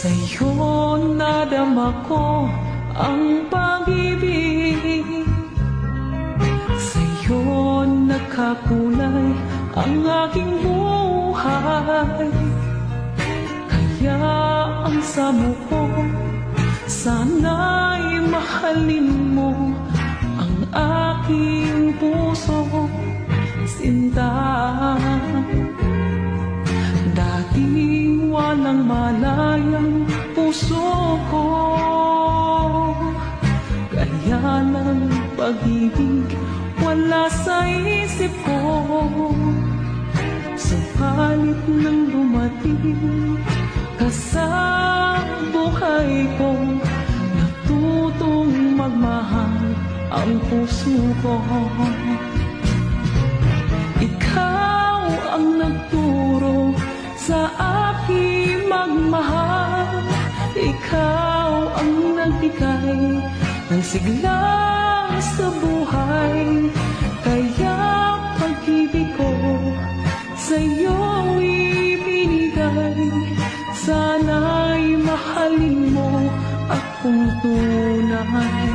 Sa'yo nadama ko ang pag-ibig, sa'yo nagkakulay ang aking buhay. Kaya ang samo ko, sana'y mahalin mo ang aking puso, sinta. Dating walang malayang puso ko, kaya lang pag-ibig wala sa isip ko. Subalit nang dumating ka sa buhay ko, natutong magmahal ang puso ko. Ikaw ang nagturo sa aking magmahal, ikaw ang nagbigay ng sigla sa buhay. Kaya pag-ibig ko sa'yo ibinigay, sana'y mahalin mo akong tunay.